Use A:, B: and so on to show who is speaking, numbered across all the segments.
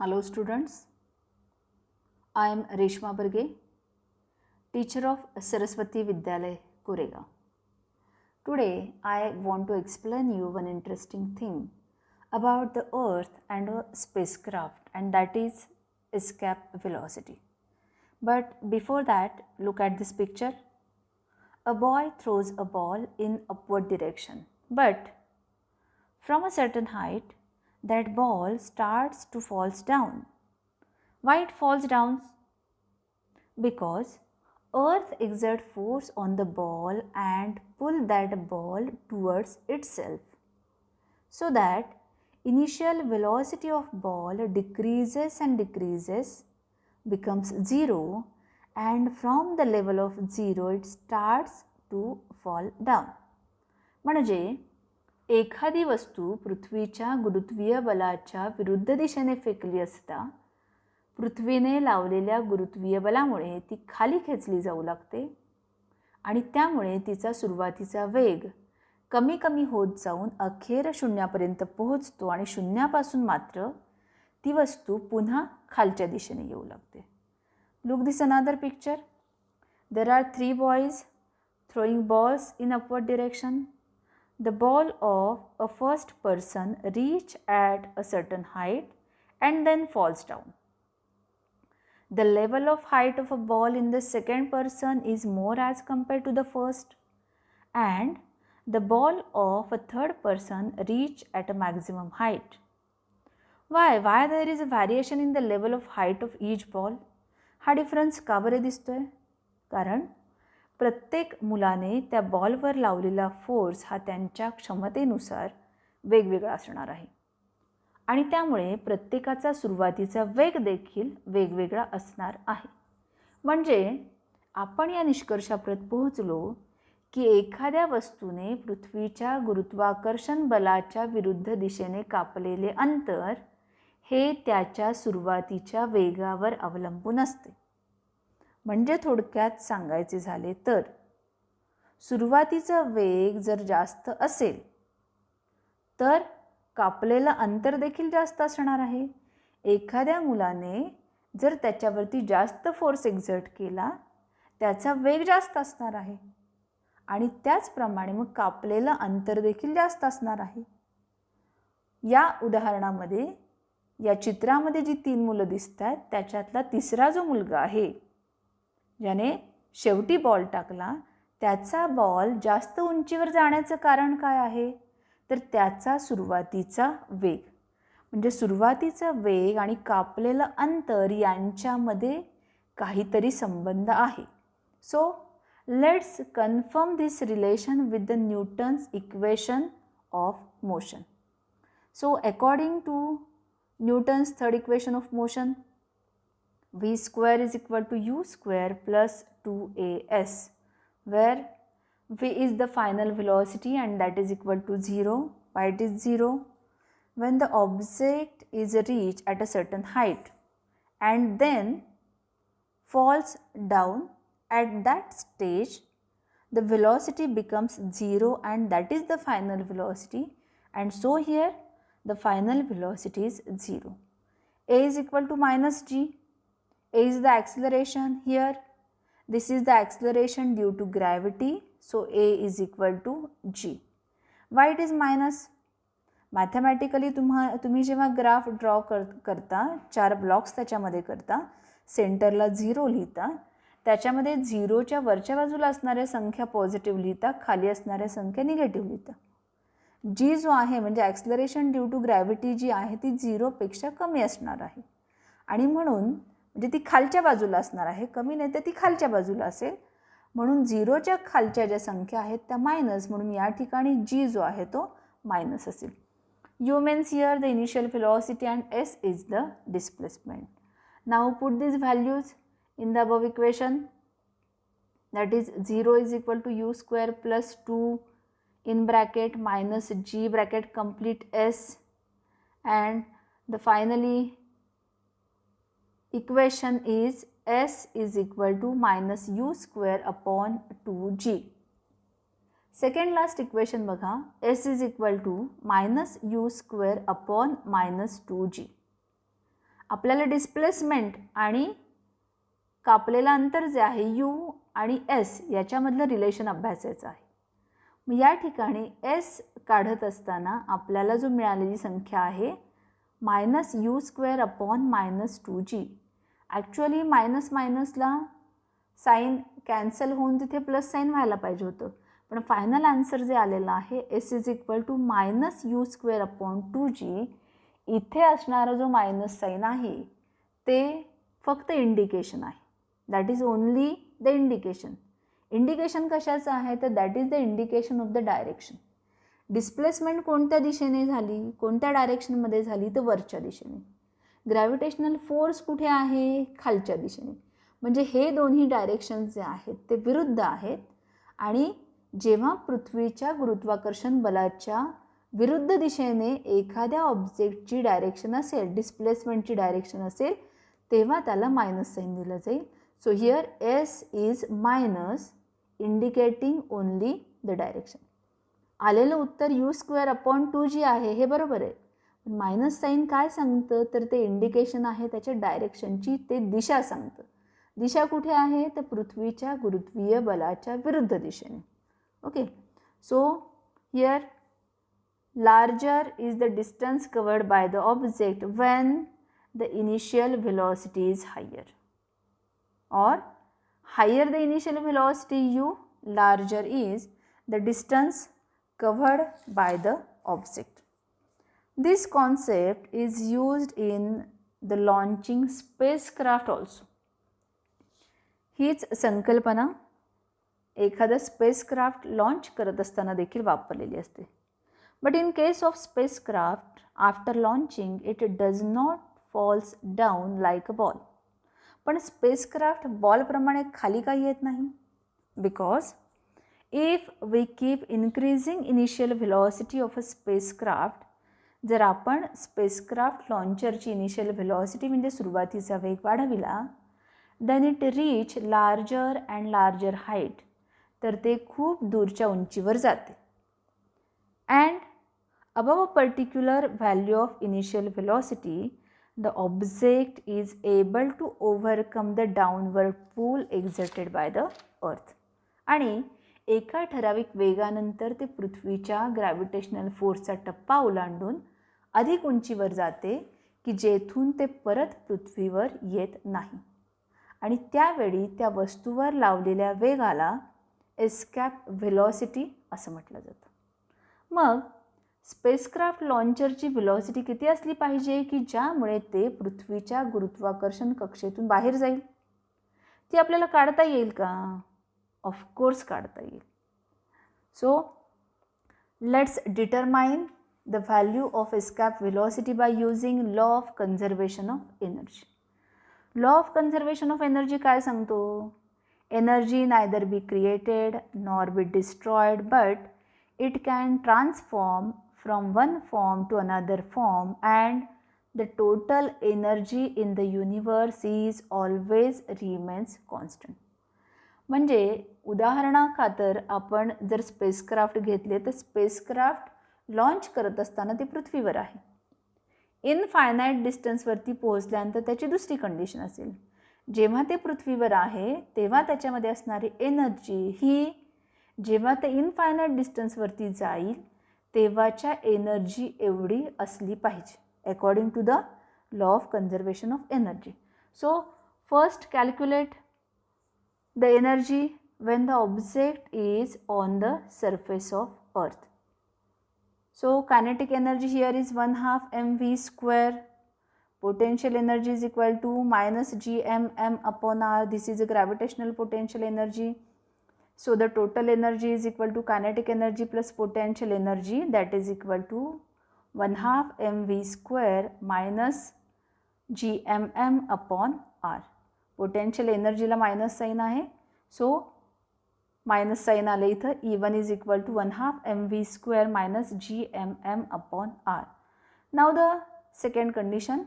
A: Hello students, I am Reshma Barge, teacher of Saraswati Vidyalay, Koregaon. Today I want to explain you one interesting thing about the earth and a spacecraft, and that is escape velocity. But before that, look at this picture. A boy throws a ball in upward direction, but from a certain height that ball starts to fall down. Why it falls down? Because earth exerts force on the ball and pull that ball towards itself, so that initial velocity of ball decreases and decreases, becomes 0, and from the level of 0 it starts to fall down. म्हणजे एखादी वस्तू पृथ्वीच्या गुरुत्वीय बलाच्या विरुद्ध दिशेने फेकली असता पृथ्वीने लावलेल्या गुरुत्वीय बलामुळे ती खाली खेचली जाऊ लागते आणि त्यामुळे तिचा सुरुवातीचा वेग कमी कमी होत जाऊन अखेर शून्यापर्यंत पोहोचतो आणि शून्यापासून मात्र ती वस्तू पुन्हा खालच्या दिशेने येऊ लागते. Look this another picture. There are 3 boys throwing balls in upward direction. The ball of a first person reach at a certain height and then falls down. The level of height of a ball in the second person is more as compared to the first, and the ball of a third person reach at a maximum height. Why there is a variation in the level of height of each ball? हा difference का बरे दिसतोय? कारण प्रत्येक मुलाने त्या बॉलवर लावलेला force हा त्यांच्या क्षमतेनुसार वेगवेगळा असणार आहे आणि त्यामुळे प्रत्येकाचा सुरुवातीचा वेग देखील वेगवेगळा असणार आहे. म्हणजे आपण या निष्कर्षापर्यंत पोहोचलो की एखाद्या वस्तूने पृथ्वीच्या गुरुत्वाकर्षण बलाच्या विरुद्ध दिशेने कापलेले अंतर हे त्याच्या सुरुवातीच्या वेगावर अवलंबून असते. म्हणजे थोडक्यात सांगायचे झाले तर सुरुवातीचा वेग जर जास्त असेल तर कापलेलं अंतर देखील जास्त असणार आहे. एखाद्या मुलाने जर त्याच्यावरती जास्त फोर्स एक्झर्ट केला त्याचा वेग जास्त असणार आहे आणि त्याचप्रमाणे मग कापलेलं अंतर देखील जास्त असणार आहे. या उदाहरणामध्ये या चित्रामध्ये जी 3 मुलं दिसत आहेत त्याच्यातला तिसरा जो मुलगा आहे ज्याने शेवटी बॉल टाकला त्याचा बॉल जास्त उंचीवर जाण्याचं कारण काय आहे तर त्याचा सुरुवातीचा वेग. म्हणजे सुरुवातीचा वेग आणि कापलेलं अंतर यांच्यामध्ये काहीतरी संबंध आहे. So let's confirm this relation with the Newton's equation of motion. So according to Newton's third equation of motion, v square is equal to u square plus 2as, where v is the final velocity and that is equal to 0. Why it is 0? When the object is reached at a certain height and then falls down, at that stage the velocity becomes 0 and that is the final velocity, and so here the final velocity is 0. A is equal to minus g. A is the acceleration here. This is the acceleration due to gravity. So A is equal to g. Why it is minus? Mathematically तुम्ही जेव्हा graph draw करता 4 blocks त्याच्यामध्ये करता सेंटरला 0 लिहिता त्याच्यामध्ये 0च्या वरच्या बाजूला असणाऱ्या संख्या पॉझिटिव्ह लिहिता खाली असणाऱ्या संख्या निगेटिव्ह लिहिता. जी जो आहे म्हणजे ॲक्सलरेशन ड्यू टू ग्रॅव्हिटी जी आहे ती 0पेक्षा कमी असणार आहे आणि म्हणून म्हणजे ती खालच्या बाजूला असणार आहे. कमी नाही तर ती खालच्या बाजूला असेल म्हणून 0च्या खालच्या ज्या संख्या आहेत त्या मायनस, म्हणून या ठिकाणी जी जो आहे तो मायनस असेल. U means here the initial velocity and s is the displacement. Now put this values in the above equation. That is 0 is equal to u square plus 2 in bracket minus g bracket complete s, and the finally equation is s is equal to minus u square upon 2g. Second last equation बघा, s is equal to minus u square upon minus 2g. आपल्याला displacement आणि कापलेलं अंतर जे आहे you आणि S याच्यामधलं relation अभ्यासायचं आहे. मग या ठिकाणी S काढत असताना आपल्याला जो मिळालेली संख्या आहे -u² - -2g. ॲक्च्युअली मायनस मायनसला साईन कॅन्सल होऊन तिथे प्लस साईन व्हायला पाहिजे होतं, पण फायनल आन्सर जे आलेलं आहे s is equal to -u² - 2g. इथे असणारा जो मायनस साईन आहे ते फक्त इंडिकेशन आहे. That is only the indication. Indication कशाचं आहे तर that is the indication of the direction. Displacement कोणत्या दिशेने झाली, कोणत्या डायरेक्शनमध्ये झाली तर वरच्या दिशेने. ग्रॅव्हिटेशनल फोर्स कुठे आहे, खालच्या दिशेने. म्हणजे हे दोन्ही डायरेक्शन्स जे आहेत ते विरुद्ध आहेत. आणि जेव्हा पृथ्वीच्या गुरुत्वाकर्षण बलाच्या विरुद्ध दिशेने एखाद्या ऑब्जेक्टची डायरेक्शन असेल, डिस्प्लेसमेंटची डायरेक्शन असेल, तेव्हा त्याला मायनस साईन दिलं जाईल. So here S is minus indicating only the direction. आलेलं उत्तर u² - 2g आहे, हे बरोबर आहे. पण मायनस साईन काय सांगतं तर ते इंडिकेशन आहे त्याच्या डायरेक्शनची, ते दिशा सांगतं. दिशा कुठे आहे तर पृथ्वीच्या गुरुत्वीय बलाच्या विरुद्ध दिशेने. Okay. So here larger is the distance covered by the object when the initial velocity is higher, or higher the initial velocity u, larger is the distance covered by the object. This concept is used in the launching spacecraft also. हीच संकल्पना एखादा spacecraft launch करत असताना देखील वापरलेली असते. But in case of spacecraft after launching it does not falls down like a ball. पण spacecraft बॉलप्रमाणे खाली काही येत नाही. Because if we keep increasing initial velocity of a spacecraft, जर आपण स्पेसक्राफ्ट लॉन्चरची इनिशियल व्हेलॉसिटी म्हणजे सुरुवातीचा वेग वाढविला, then it reach larger and larger height, तर ते खूप दूरच्या उंचीवर जाते. And above a particular value of initial velocity the object is able to overcome the downward pull exerted by the earth. आणि एका ठराविक वेगानंतर ते पृथ्वीच्या ग्रॅव्हिटेशनल फोर्सचा टप्पा ओलांडून अधिक उंचीवर जाते की जेथून ते परत पृथ्वीवर येत नाही. आणि त्यावेळी त्या वस्तूवर लावलेल्या वेगाला एस्कॅप व्हेलॉसिटी असं म्हटलं जातं. मग स्पेसक्राफ्ट लॉन्चरची व्हेलॉसिटी किती असली पाहिजे की ज्यामुळे ते पृथ्वीच्या गुरुत्वाकर्षण कक्षेतून बाहेर जाईल? ती आपल्याला काढता येईल का? ऑफकोर्स काढता येईल. So let's determine the value of escape velocity by using law of conservation of energy. Law of conservation of energy काय सांगतो? Energy neither be created nor be destroyed, but it can transform from one form to another form, and the total energy in the universe is always remains constant. म्हणजे उदाहरणाखातर आपण जर spacecraft घेतले तर spacecraft launch करत असताना ते पृथ्वीवर आहे. इनफायनाईट डिस्टन्सवरती पोहोचल्यानंतर त्याची दुसरी कंडिशन असेल. जेव्हा ते पृथ्वीवर आहे तेव्हा त्याच्यामध्ये असणारी एनर्जी ही जेव्हा ते इनफायनाईट डिस्टन्सवरती जाईल तेव्हाच्या एनर्जी एवढी असली पाहिजे, according to the law of conservation of energy. So first calculate the energy when the object is on the surface of earth. So kinetic energy here is 1/2 mv square. Potential energy is equal to minus gmm upon r. This is a gravitational potential energy. So the total energy is equal to kinetic energy plus potential energy, that is equal to 1/2 mv square minus gmm upon r. Potential energy La minus sign आहे, सो minus sign आले इथं. E1 is equal to 1/2 mv square minus gmm upon r. Now the second condition,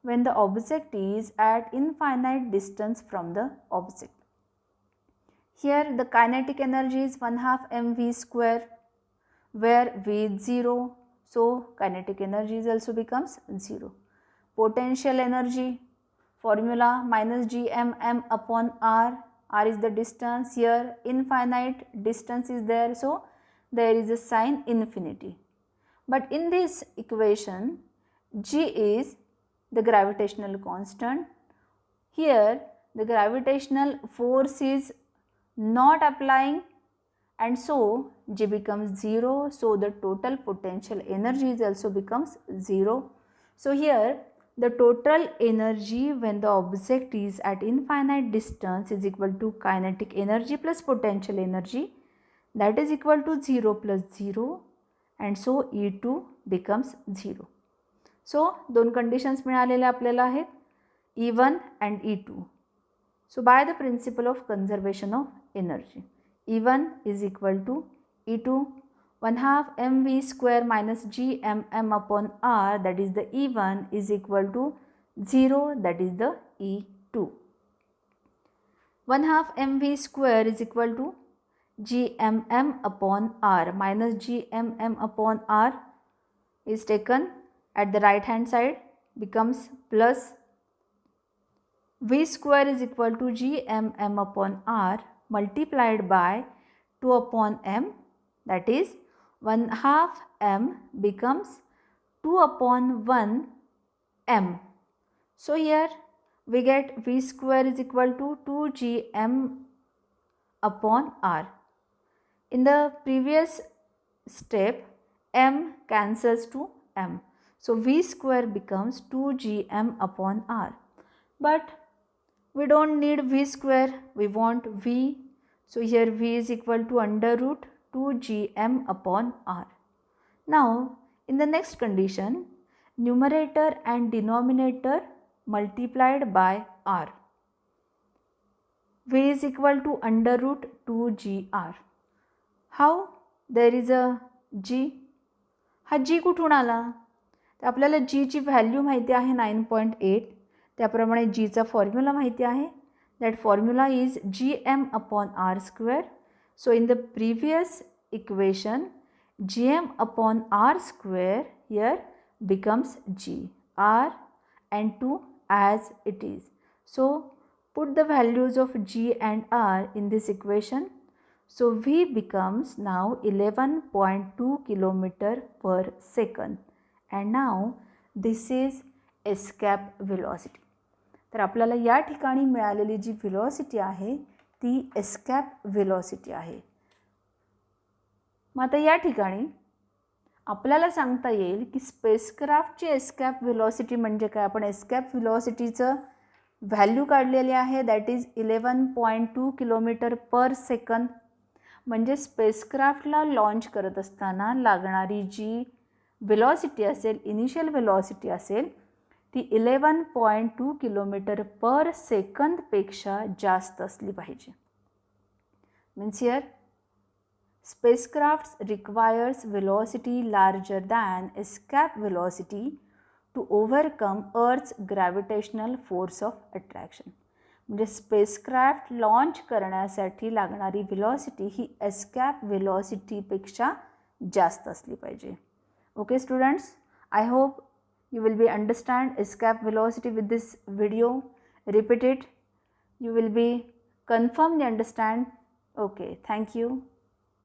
A: when the object is at infinite distance from the object. Here the kinetic energy is 1/2 mv square, where v is 0, so kinetic energy is also becomes 0. potential energy formula minus gmm upon r is the distance. Here infinite distance is there, so there is a sign infinity. But in this equation, g is the gravitational constant. Here the gravitational force is not applying, and so g becomes 0, so the total potential energy is also becomes 0. So here the total energy when the object is at infinite distance is equal to kinetic energy plus potential energy, that is equal to 0 plus 0, and so E2 becomes 0. So दोन conditions मिळालेल्या आपल्याला आहेत, E1 and E2. So by the principle of conservation of energy, E1 is equal to E2 1/2 mv square minus gmm upon r, that is the E1, is equal to 0, that is the E2. 1/2 mv square is equal to gmm upon r, minus gmm upon r is taken at the right hand side, becomes plus v square is equal to gmm upon r multiplied by 2 upon m, that is 1/2 m becomes 2 upon 1 m. So here we get v square is equal to 2gm upon r. In the previous step, m cancels to m, so v square becomes 2gm upon r. But we don't need v square, we want v, so here v is equal to under root 2gm upon r. Now in the next condition, numerator and denominator multiplied by r, v is equal to under root 2gr. How? There is a g, हा g कुठून आला? तर आपल्याला g ची value माहिती आहे 9.8, त्याप्रमाणे g चा फॉर्म्युला माहिती आहे, that formula is gm upon r square. So in the previous equation, gm upon r square here becomes g, r and 2 as it is. So put the values of g and r in this equation. So v becomes now 11.2 km per second, and now this is escape velocity. तर आपल्याला या ठिकाणी मिळालेली जी velocity आहे ती एस्कॅप velocity आहे. मग आता या ठिकाणी आपल्याला सांगता येईल की स्पेसक्राफ्टची एस्कॅप व्हेलॉसिटी म्हणजे काय. आपण एस्कॅप व्हेलॉसिटीचं व्हॅल्यू काढलेली आहे, that is 11.2 kilometre per second. म्हणजे स्पेसक्राफ्टला लॉन्च करत असताना लागणारी जी व्हेलॉसिटी असेल, इनिशियल व्हेलॉसिटी असेल, ती 11.2 किलोमीटर पर सेकंदपेक्षा जास्त असली पाहिजे. Means here spacecraft requires velocity larger than escape velocity to overcome Earth's gravitational force of attraction. म्हणजे स्पेसक्राफ्ट लॉन्च करण्यासाठी लागणारी व्हेलॉसिटी ही एस्कॅप व्हेलॉसिटीपेक्षा जास्त असली पाहिजे. Okay students, I hope you will be understand escape velocity with this video. Repeat it, you will be confirmly understand. Okay, thank you.